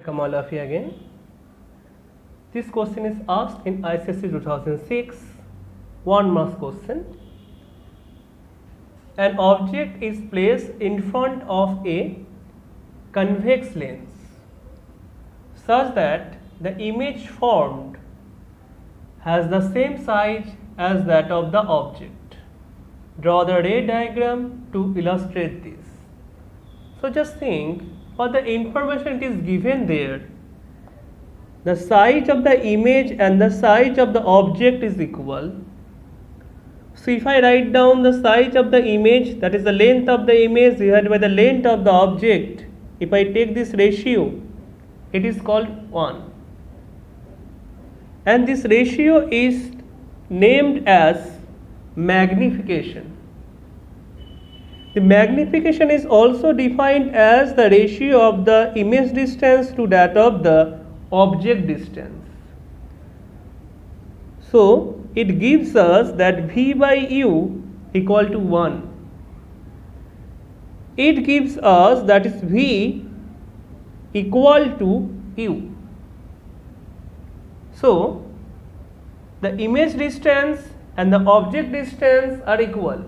Welcome all of you again. This question is asked in ICSE 2006, 1 marks question. An object is placed in front of a convex lens such that the image formed has the same size as that of the object. Draw the ray diagram to illustrate this. So just think, for the information it is given there, the size of the image and the size of the object is equal. So if I write down the size of the image, that is the length of the image divided by the length of the object, if I take this ratio, it is called 1. And this ratio is named as magnification. The magnification is also defined as the ratio of the image distance to that of the object distance. So it gives us that V by U equal to 1. It gives us that is V equal to U. So the image distance and the object distance are equal.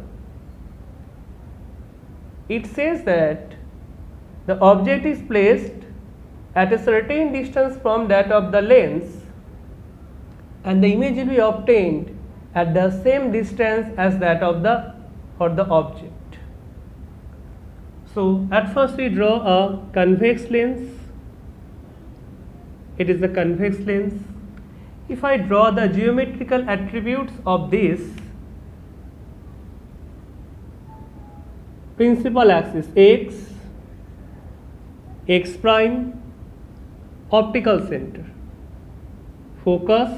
It says that the object is placed at a certain distance from that of the lens and the image will be obtained at the same distance as that of the object. So at first we draw a convex lens. It is the convex lens. If I draw the geometrical attributes of this principal axis x prime, optical center, focus,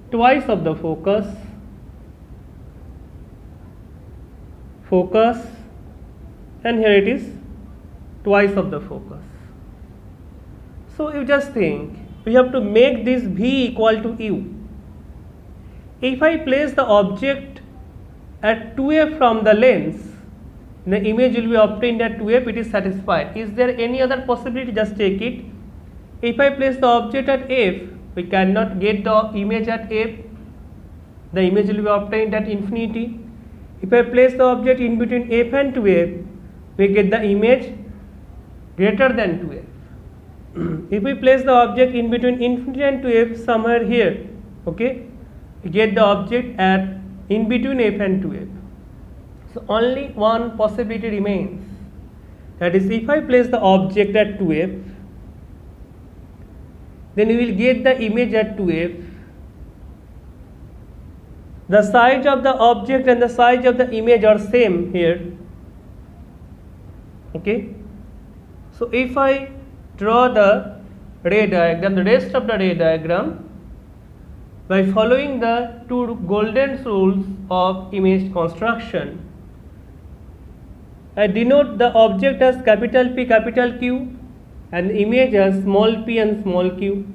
twice of the focus, and here it is twice of the focus. So you just think, we have to make this V equal to U. If I place the object at 2f from the lens, the image will be obtained at 2f, it is satisfied. Is there any other possibility? Just take it. If I place the object at f, we cannot get the image at f, the image will be obtained at infinity. If I place the object in between f and 2f, we get the image greater than 2f. If we place the object in between infinity and 2f, somewhere here, okay, we get the object at in between f and 2f. So only one possibility remains, that is, if I place the object at 2f, then we will get the image at 2f. The size of the object and the size of the image are same here, okay. So if I draw the ray diagram, the rest of the ray diagram, by following the two golden rules of image construction, I denote the object as capital P, capital Q, and the image as small p and small q.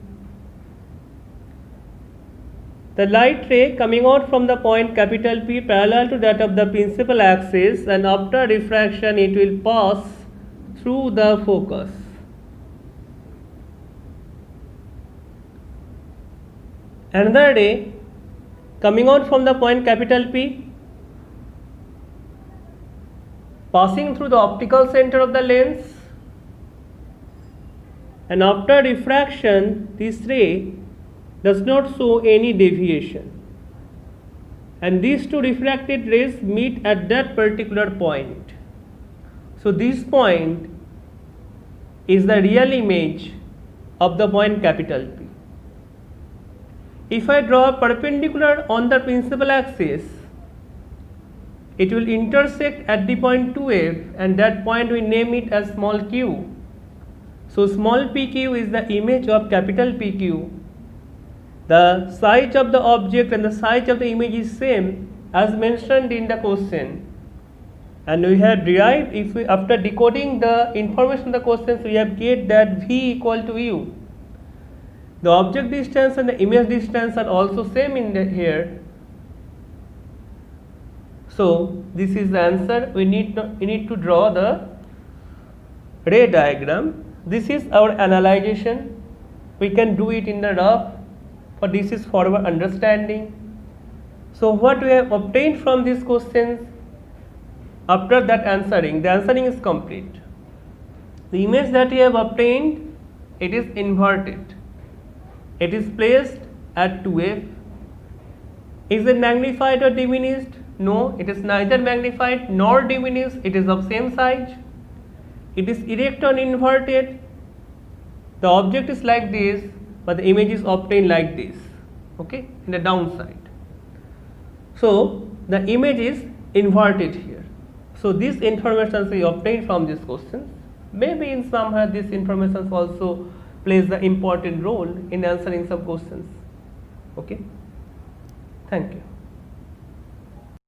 The light ray coming out from the point capital P parallel to that of the principal axis, and after refraction it will pass through the focus. Another ray coming out from the point capital P, passing through the optical center of the lens, and after refraction this ray does not show any deviation, and these two refracted rays meet at that particular point. So this point is the real image of the point capital P. If I draw a perpendicular on the principal axis, it will intersect at the point 2f, and that point we name it as small q. So small pq is the image of capital PQ. The size of the object and the size of the image is same as mentioned in the question, and we have derived, if we after decoding the information of the questions, we have get that V equal to U. The object distance and the image distance are also same in here. So this is the answer. We need to draw the ray diagram this is our analyzation. We can do it in the rough, but this is for our understanding. So what we have obtained from these questions, after that answering, the answering is complete. The image that we have obtained, it is inverted. It is placed at 2f. Is it magnified or diminished? No, it is neither magnified nor diminished. It is of same size. It is erect or inverted. The object is like this, but the image is obtained like this, okay, in the downside. So the image is inverted here. So this information we obtained from these questions. Maybe in somehow this information also plays the important role in answering some questions. Okay. Thank you.